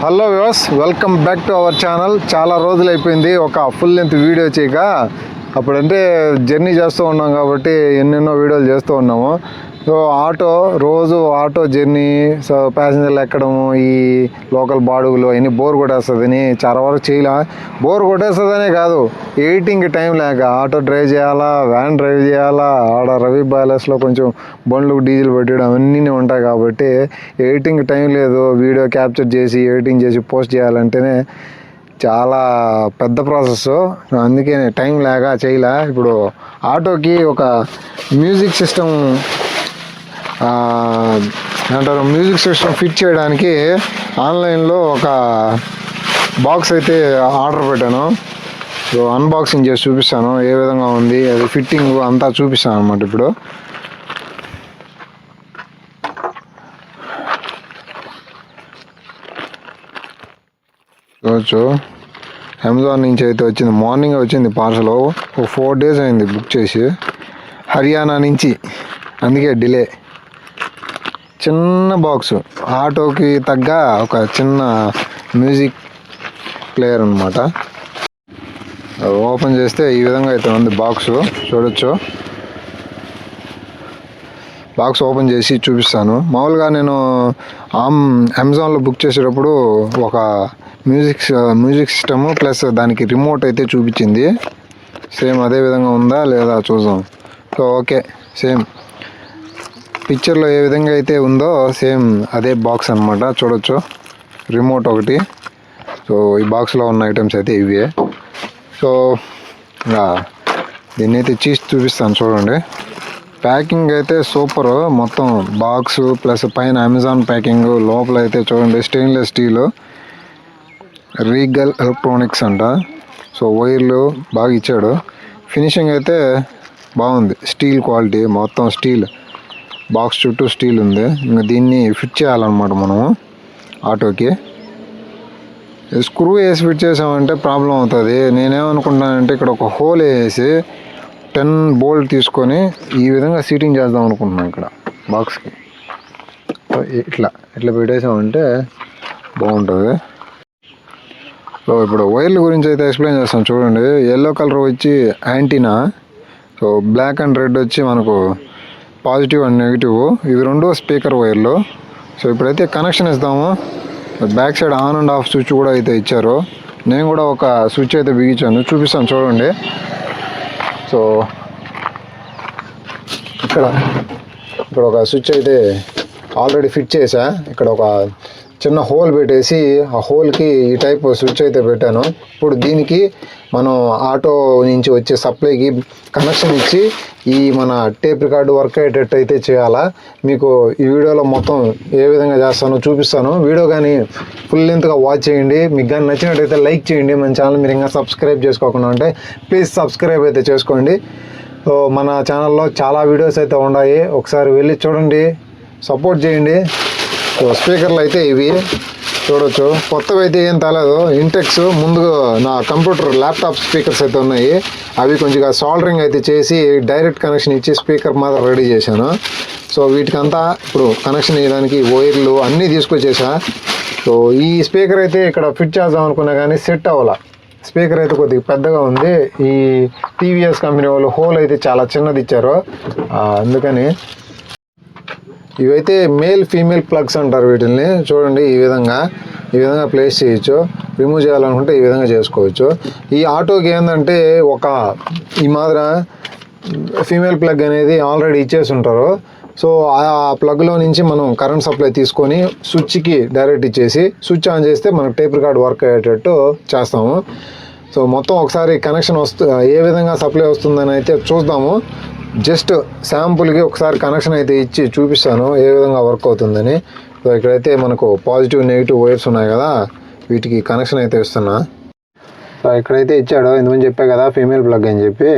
Hello viewers, welcome back to our channel. చాలా రోజులు అయిపోయింది ఒక ఫుల్ లెంత్ వీడియో చేయక. అప్పుడంటే జర్నీ చేస్తూ ఉన్నాం కాబట్టి ఎన్నెన్నో వీడియోలు చేస్తూ ఉన్నాము. సో రోజు ఆటో జర్నీ, సో ప్యాసింజర్లు ఎక్కడము, ఈ లోకల్ బాడుగులు అవన్నీ బోర్ కొట్టేస్తుందని చాలా వరకు చేయలే. బోర్ కొట్టేస్తుందనే కాదు, ఎడిటింగ్కి టైం లేక ఆటో డ్రైవ్ చేయాలా, వ్యాన్ డ్రైవ్ చేయాలా, ఆడ రవి బ్యాలెన్స్లో కొంచెం బండ్లకు డీజిల్ పెట్టడం అన్నీ ఉంటాయి కాబట్టి ఎడిటింగ్ టైం లేదు. వీడియో క్యాప్చర్ చేసి ఎడిటింగ్ చేసి పోస్ట్ చేయాలంటేనే చాలా పెద్ద ప్రాసెస్, అందుకే టైం లేక చేయలే. ఇప్పుడు ఆటోకి ఒక మ్యూజిక్ సిస్టమ్ అంటారు, మ్యూజిక్ సిస్టమ్ ఫిట్ చేయడానికి ఆన్లైన్లో ఒక బాక్స్ అయితే ఆర్డర్ పెట్టాను. సో అన్బాక్సింగ్ చేసి చూపిస్తాను ఏ విధంగా ఉంది, అది ఫిట్టింగ్ అంతా చూపిస్తాను అనమాట. ఇప్పుడు చూడచ్చు, అమెజాన్ నుంచి అయితే వచ్చింది. మార్నింగ్ వచ్చింది పార్సల్. ఒక 4 days అయింది బుక్ చేసి, హర్యానా నుంచి, అందుకే డిలే. చిన్న బాక్స్, ఆటోకి తగ్గ ఒక చిన్న మ్యూజిక్ ప్లేయర్ అనమాట. ఓపెన్ చేస్తే ఈ విధంగా అయితే ఉంది బాక్స్, చూడొచ్చు. బాక్స్ ఓపెన్ చేసి చూపిస్తాను. మామూలుగా నేను అమెజాన్లో బుక్ చేసేటప్పుడు ఒక మ్యూజిక్ సిస్టము ప్లస్ దానికి రిమోట్ అయితే చూపించింది. సేమ్ అదే విధంగా ఉందా లేదా చూద్దాం. సో ఓకే, సేమ్ పిక్చర్లో ఏ విధంగా అయితే ఉందో సేమ్ అదే బాక్స్ అనమాట. చూడొచ్చు, రిమోట్ ఒకటి. సో ఈ బాక్స్లో ఉన్న ఐటమ్స్ అయితే ఇవే. సో దీన్ని అయితే చూపిస్తాను చూడండి. ప్యాకింగ్ అయితే సూపర్, మొత్తం బాక్స్ ప్లస్ పైన అమెజాన్ ప్యాకింగ్, లోపల అయితే చూడండి స్టెయిన్లెస్ స్టీల్, రీగల్ ఎలక్ట్రానిక్స్ అంట. సో వైర్లు బాగా ఇచ్చాడు. ఫినిషింగ్ అయితే బాగుంది, స్టీల్ క్వాలిటీ, మొత్తం స్టీల్. బాక్స్ చుట్టూ స్టీల్ ఉంది. ఇంకా దీన్ని ఫిట్ చేయాలన్నమాట మనము ఆటోకి. స్క్రూ వేసి ఫిట్ చేసామంటే ప్రాబ్లం అవుతుంది. నేనేమనుకుంటున్నానంటే ఇక్కడ ఒక హోల్ వేసి 10 bolt తీసుకొని ఈ విధంగా సీటింగ్ చేద్దాం అనుకుంటున్నాను ఇక్కడ బాక్స్కి. ఇట్లా పెట్టేసామంటే బాగుంటుంది. సో ఇప్పుడు వైర్ల గురించి అయితే ఎక్స్ప్లెయిన్ చేస్తాను చూడండి. ఎల్లో కలర్ వచ్చి antenna, so black and red వచ్చి మనకు పాజిటివ్ అండ్ నెగిటివ్, ఇవి రెండు స్పీకర్ వైర్లు. సో ఇప్పుడైతే కనెక్షన్ ఇస్తాము. Back side on and off switch కూడా అయితే ఇచ్చారు. నేను కూడా ఒక స్విచ్ అయితే బిగించాను, చూపిస్తాను చూడండి. సో ఇక్కడ ఒక స్విచ్ అయితే ఆల్రెడీ ఫిట్ చేసా. ఇక్కడ ఒక చిన్న హోల్ పెట్టేసి ఆ హోల్కి ఈ టైప్ స్విచ్ అయితే పెట్టాను. ఇప్పుడు దీనికి మనం ఆటో నుంచి వచ్చే సప్లైకి కనెక్షన్ ఇచ్చి ఈ మన టేప్ రికార్డు వర్క్ అయ్యేటట్టు అయితే చేయాలా. మీకు ఈ వీడియోలో మొత్తం ఏ విధంగా చేస్తానో చూపిస్తాను. వీడియో కానీ ఫుల్ లెంత్గా వాచ్ చేయండి. మీకు కానీ నచ్చినట్టయితే లైక్ చేయండి. మన ఛానల్ మీరు ఇంకా సబ్స్క్రైబ్ చేసుకోకుండా ఉంటే ప్లీజ్ సబ్స్క్రైబ్ అయితే చేసుకోండి. సో మన ఛానల్లో చాలా వీడియోస్ అయితే ఉన్నాయి, ఒకసారి వెళ్ళి చూడండి, సపోర్ట్ చేయండి. సో స్పీకర్లు అయితే ఇవి చూడొచ్చు, కొత్తవి అయితే ఏం తేలేదు. ఇంటెక్స్ ముందు నా కంప్యూటర్ ల్యాప్టాప్ స్పీకర్స్ అయితే ఉన్నాయి. అవి కొంచెం సాల్డరింగ్ అయితే చేసి డైరెక్ట్ కనెక్షన్ ఇచ్చి స్పీకర్ మాత్రం రెడీ చేశాను. సో వీటికంతా ఇప్పుడు కనెక్షన్ ఇవ్వడానికి వైర్లు అన్నీ తీసుకొచ్చేసా. సో ఈ స్పీకర్ అయితే ఇక్కడ ఫిట్ చేద్దాం అనుకున్నా కానీ సెట్ అవ్వాల. స్పీకర్ అయితే కొద్దిగా పెద్దగా ఉంది. ఈ టీవీఎస్ కంపెనీ వాళ్ళు హోల్ అయితే చాలా చిన్నది ఇచ్చారు, అందుకని. ఇవైతే మేల్ ఫీమేల్ ప్లగ్స్ అంటారు వీటిని. చూడండి ఈ విధంగా ప్లేస్ చేయొచ్చు. రిమూవ్ చేయాలనుకుంటే ఈ విధంగా చేసుకోవచ్చు. ఈ ఆటోకి ఏంటంటే ఈ మాదిర ఫీమేల్ ప్లగ్ అనేది ఆల్రెడీ ఇచ్చేసి ఉంటారు. సో ఆ ప్లగ్లో నుంచి మనం కరెంట్ సప్లై తీసుకొని స్విచ్కి డైరెక్ట్ ఇచ్చేసి స్విచ్ ఆన్ చేస్తే మనకు టేప్ రికార్డ్ వర్క్ అయ్యేటట్టు చేస్తాము. సో మొత్తం ఒకసారి కనెక్షన్ ఏ విధంగా సప్లై వస్తుందని అయితే చూద్దాము. జస్ట్ శాంపుల్కి ఒకసారి కనెక్షన్ అయితే ఇచ్చి చూపిస్తాను ఏ విధంగా వర్క్ అవుతుందని. సో ఇక్కడైతే మనకు పాజిటివ్ నెగిటివ్ వైర్స్ ఉన్నాయి కదా, వీటికి కనెక్షన్ అయితే ఇస్తున్నా. సో ఇక్కడైతే ఇచ్చాడు, ఇంతకుముందు చెప్పా కదా ఫీమేల్ ప్లగ్ అని చెప్పి.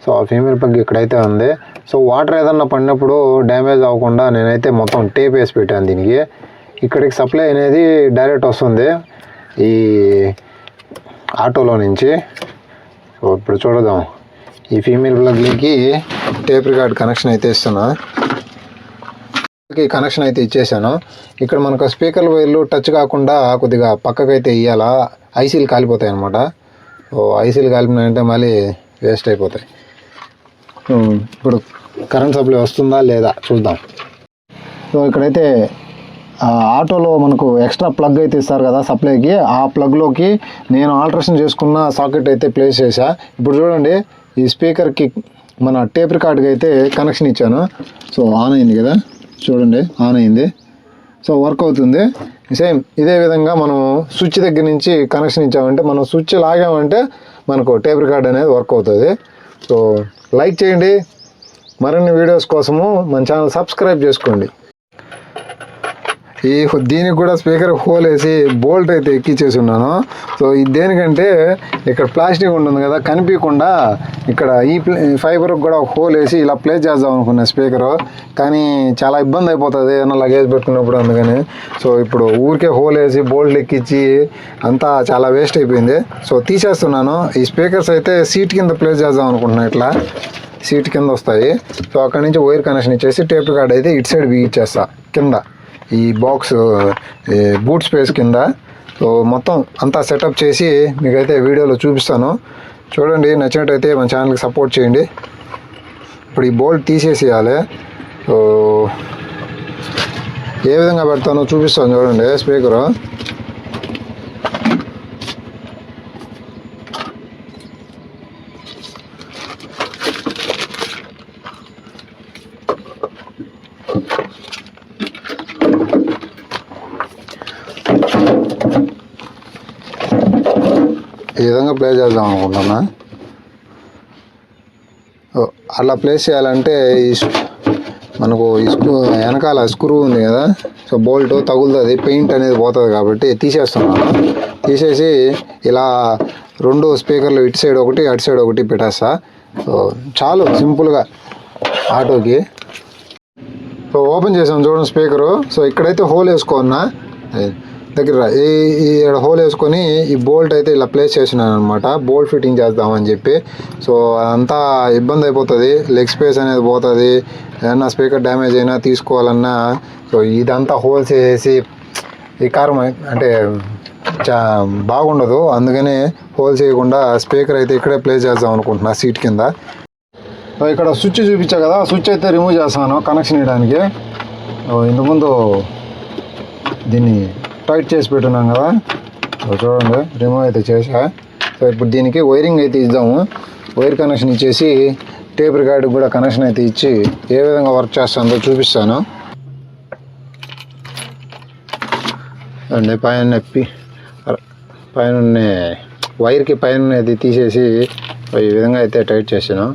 సో ఆ ఫీమేల్ ప్లగ్ ఇక్కడైతే ఉంది. సో వాటర్ ఏదన్నా పడినప్పుడు డ్యామేజ్ అవ్వకుండా నేనైతే మొత్తం టేప్ వేసి పెట్టాను దీనికి. ఇక్కడికి సప్లై అనేది డైరెక్ట్ వస్తుంది ఈ ఆటోలో నుంచి. సో ఇప్పుడు చూడదాం, ఈ ఫీమేల్ ప్లగ్కి టేప్ రికార్డ్ కనెక్షన్ అయితే ఇస్తున్నా. బోల్ట్కి కనెక్షన్ అయితే ఇచ్చేసాను. ఇక్కడ మనకు స్పీకర్ వైర్లు టచ్ కాకుండా కొద్దిగా పక్కకైతే ఇవ్వాలా, ఐసీలు కాలిపోతాయి అనమాట. ఐసీలు కాలిపోయినాయంటే మళ్ళీ వేస్ట్ అయిపోతాయి. ఇప్పుడు కరెంట్ సప్లై వస్తుందా లేదా చూద్దాం. సో ఇక్కడైతే ఆటోలో మనకు ఎక్స్ట్రా ప్లగ్ అయితే ఇస్తారు కదా సప్లైకి, ఆ ప్లగ్లోకి నేను ఆల్టరేషన్ చేసుకున్న సాకెట్ అయితే ప్లేస్ చేశా. ఇప్పుడు చూడండి, ఈ స్పీకర్కి మన టేప్ రికార్డ్కి అయితే కనెక్షన్ ఇచ్చాను. సో ఆన్ అయింది కదా, చూడండి ఆన్ అయింది. సో వర్క్ అవుతుంది. సేమ్ ఇదే విధంగా మనం స్విచ్ దగ్గర నుంచి కనెక్షన్ ఇచ్చామంటే, మనం స్విచ్ లాగామంటే మనకు టేప్ రికార్డ్ అనేది వర్క్ అవుతుంది. సో లైక్ చేయండి, మరిన్ని వీడియోస్ కోసము మన ఛానల్ సబ్స్క్రైబ్ చేసుకోండి. దీనికి కూడా స్పీకర్ హోల్ వేసి బోల్ట్ అయితే ఎక్కించేసి ఉన్నాను. సో ఇది దేనికంటే, ఇక్కడ ప్లాస్టిక్ ఉంటుంది కదా కనిపించకుండా, ఇక్కడ ఈ ఫైబర్కి కూడా ఒక హోల్ వేసి ఇలా ప్లేస్ చేద్దాం అనుకున్నా స్పీకరు. కానీ చాలా ఇబ్బంది అయిపోతుంది ఏమన్నా లగేజ్ పెట్టుకున్నప్పుడు, అందుకని సో ఇప్పుడు ఊరికే హోల్ వేసి బోల్ట్ ఎక్కించి అంతా చాలా వేస్ట్ అయిపోయింది. సో తీసేస్తున్నాను. ఈ స్పీకర్స్ అయితే సీట్ కింద ప్లేస్ చేద్దాం అనుకుంటున్నాను. ఇట్లా సీట్ కింద వస్తాయి. సో అక్కడి నుంచి వైర్ కనెక్షన్ ఇచ్చేసి టేప్ రికార్డ్ అయితే ఇటు సైడ్ బిగించేస్తా కింద ఈ బాక్స్ బూట్ స్పేస్ కింద. సో మొత్తం అంతా సెటప్ చేసి మీకైతే వీడియోలో చూపిస్తాను. చూడండి, నచ్చినట్టయితే మన ఛానల్కి సపోర్ట్ చేయండి. ఇప్పుడు ఈ బోల్ట్ తీసేసేయాలి. సో ఏ విధంగా పెడతానో చూపిస్తాను చూడండి. స్పీకరు ఈ విధంగా ప్లేస్ చేద్దాం అనుకుంటున్నా. అలా ప్లేస్ చేయాలంటే మనకు వెనకాల స్క్రూ ఉంది కదా, సో బోల్ట్ తగులుతుంది, పెయింట్ అనేది పోతుంది కాబట్టి తీసేస్తున్నాను. తీసేసి ఇలా 2 స్పీకర్లు ఇటు సైడ్ ఒకటి అటు సైడ్ ఒకటి పెట్టేస్తా. సో చాలు సింపుల్గా ఆటోకి. సో ఓపెన్ చేసాను చూడండి స్పీకరు. సో ఇక్కడైతే హోల్ వేసుకున్నా దగ్గర ఈ హోల్ వేసుకొని ఈ బోల్ట్ అయితే ఇలా ప్లేస్ చేసినాను అనమాట, బోల్ట్ ఫిట్టింగ్ చేద్దామని చెప్పి. సో అదంతా ఇబ్బంది అయిపోతుంది, లెగ్ స్పేస్ అనేది పోతుంది, ఏమన్నా స్పీకర్ డ్యామేజ్ అయినా తీసుకోవాలన్నా. సో ఇదంతా హోల్స్ వేసి ఈ కారం అంటే బాగుండదు, అందుకని హోల్స్ వేయకుండా స్పీకర్ అయితే ఇక్కడే ప్లేస్ చేద్దాం అనుకుంటున్నా సీట్ కింద. ఇక్కడ స్విచ్ చూపించా కదా, స్విచ్ అయితే రిమూవ్ చేస్తాను కనెక్షన్ ఇవ్వడానికి. ఇంతకుముందు దీన్ని టైట్ చేసి పెట్టున్నాం కదా, చూడండి రిమూవ్ అయితే చేసా. సో ఇప్పుడు దీనికి వైరింగ్ అయితే ఇద్దాము. వైర్ కనెక్షన్ ఇచ్చేసి టేప్ రికార్డుకి కూడా కనెక్షన్ అయితే ఇచ్చి ఏ విధంగా వర్క్ చేస్తుందో చూపిస్తాను. అండి పైన వైర్కి పైన అది తీసేసి ఈ విధంగా అయితే టైట్ చేసాను.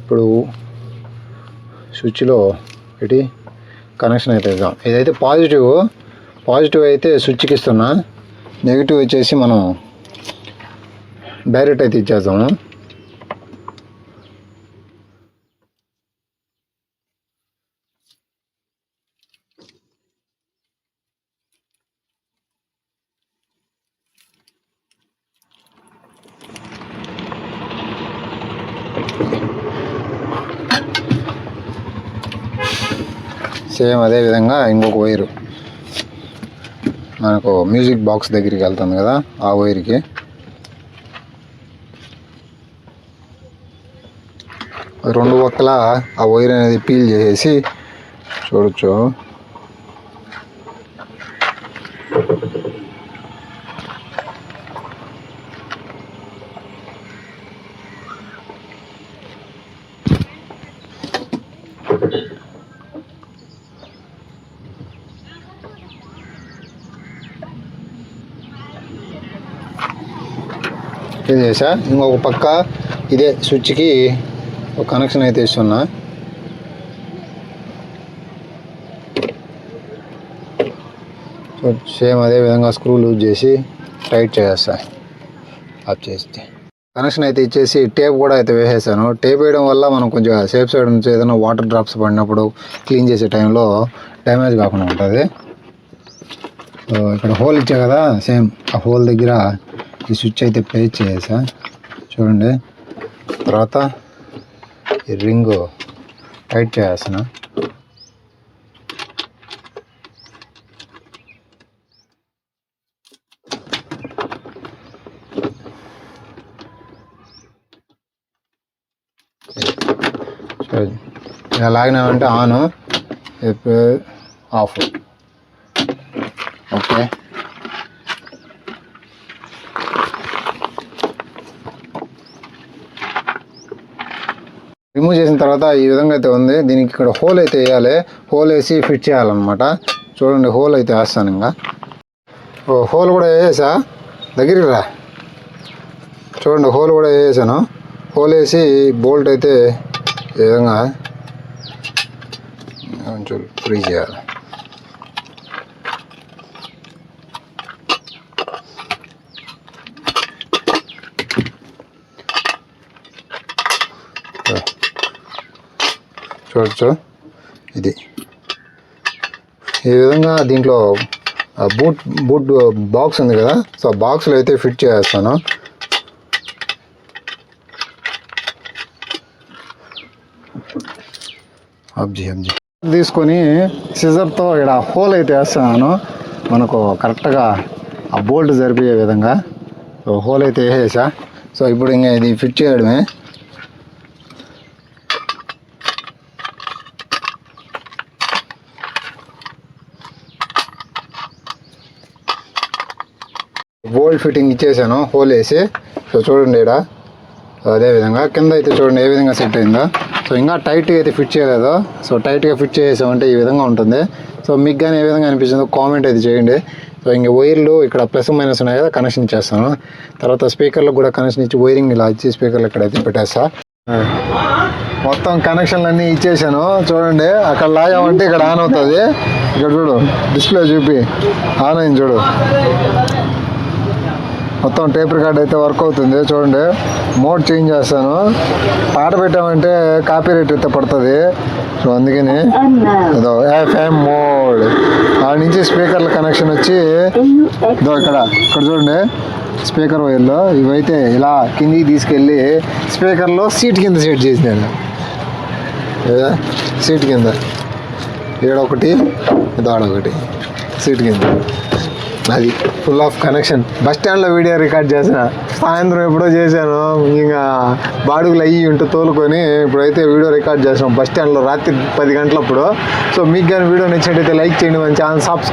ఇప్పుడు స్విచ్లో పెట్టి కనెక్షన్ అయితే ఇద్దాం. ఇదైతే పాజిటివ్ అయితే స్విచ్కి ఇస్తున్నా, నెగిటివ్ వచ్చేసి మనం డైరెక్ట్ అయితే ఇచ్చేద్దాము. సేమ్ అదే విధంగా ఇంకొక వైరు మనకు మ్యూజిక్ బాక్స్ దగ్గరికి వెళ్తుంది కదా, ఆ వైర్కి రెండు పక్కల ఆ వైర్ అనేది పీల్ చేసేసి చూడొచ్చు. ఇది చేసా. ఇంకొక పక్క ఇదే స్విచ్కి ఒక కనెక్షన్ అయితే ఇస్తున్నా. సో సేమ్ అదే విధంగా స్క్రూ లూజ్ చేసి టైట్ చేస్తా. ఆఫ్ చేస్తే కనెక్షన్ అయితే ఇచ్చేసి టేప్ కూడా అయితే వేసేసాను. టేప్ వేయడం వల్ల మనం కొంచెం సేఫ్ సైడ్ నుంచి ఏదైనా వాటర్ డ్రాప్స్ పడినప్పుడు క్లీన్ చేసే టైంలో డ్యామేజ్ కాకుండా ఉంటుంది. సో ఇక్కడ హోల్ ఇచ్చా కదా, సేమ్ ఆ హోల్ దగ్గర ఈ స్విచ్ అయితే ప్లేస్ చేసా చూడండి. తర్వాత ఈ రింగ్ టైట్ చేస్తున్నా. ఇలా లాగినామంటే ఆన్, ఆఫ్. ఓకే, రిమూవ్ చేసిన తర్వాత ఈ విధంగా అయితే ఉంది. దీనికి ఇక్కడ హోల్ అయితే వేయాలి, హోల్ వేసి ఫిట్ చేయాలన్నమాట. చూడండి, హోల్ అయితే వేస్తాను. ఇంకా హోల్ కూడా వేసా, దగ్గరికి రా. చూడండి, హోల్ కూడా వేసాను. హోల్ వేసి బోల్ట్ అయితే ఈ విధంగా కొంచెం ఫ్రీ చేయాలి. చూడచ్చు, ఇది ఈ విధంగా దీంట్లో బూట్ బాక్స్ ఉంది కదా, సో బాక్స్లో అయితే ఫిట్ చేస్తాను. అబ్జీ తీసుకొని సిజర్తో ఇక్కడ హోల్ అయితే వేస్తున్నాను, మనకు కరెక్ట్గా ఆ బోల్ట్ జరిపే విధంగా. సో హోల్ అయితే వేసేసా. సో ఇప్పుడు ఇంకా ఇది ఫిట్ చేయడమే. బోల్ట్ ఫిట్టింగ్ ఇచ్చేసాను, హోల్ వేసి. సో చూడండి, ఇక్కడ అదేవిధంగా కింద అయితే చూడండి ఏ విధంగా సెట్ అయిందో. సో ఇంకా టైట్గా అయితే ఫిట్ చేయలేదు. సో టైట్గా ఫిట్ చేసామంటే ఈ విధంగా ఉంటుంది. సో మీకు కానీ ఏ విధంగా అనిపించిందో కామెంట్ అయితే చేయండి. సో ఇంక వైర్లు ఇక్కడ ప్లస్ మైనస్ ఉన్నాయి కదా, కనెక్షన్ ఇచ్చేస్తాను. తర్వాత స్పీకర్లకు కూడా కనెక్షన్ ఇచ్చి వైరింగ్ ఇలా ఇచ్చి స్పీకర్లు ఇక్కడైతే పెట్టేస్తా. మొత్తం కనెక్షన్లు అన్నీ ఇచ్చేసాను. చూడండి, అక్కడ లాగామంటే ఇక్కడ ఆన్ అవుతుంది. ఇక్కడ చూడు, డిస్ప్లే చూపి ఆన్ అయింది చూడు. మొత్తం టేప్ రికార్డ్ అయితే వర్క్ అవుతుంది. చూడండి, మోడ్ చేంజ్ చేస్తాను. పాట పెట్టామంటే కాపీ రైట్ అయితే పడుతుంది. సో అందుకని అదో FM మోడ్. ఆ నుంచి స్పీకర్ల కనెక్షన్ వచ్చి ఇదో ఇక్కడ చూడండి, స్పీకర్ వైర్లో ఇవైతే ఇలా కిందికి తీసుకెళ్ళి స్పీకర్లో సీట్ కింద సెట్ చేసినాను. సీట్ కింద ఏడొకటి, దాడొకటి సీట్ కింద. అది ఫుల్ ఆఫ్ కనెక్షన్. బస్ స్టాండ్లో వీడియో రికార్డ్ చేసిన, సాయంత్రం ఎప్పుడో చేశాను. ఇంకా బాడుగులు అయ్యి ఉంటే తోలుకొని ఇప్పుడైతే వీడియో రికార్డ్ చేసాం బస్ స్టాండ్లో రాత్రి 10 గంటలప్పుడు. సో మీకు కానీ వీడియో నచ్చినట్టయితే లైక్ చేయండి, మన ఛానల్ సబ్స్క్రైబ్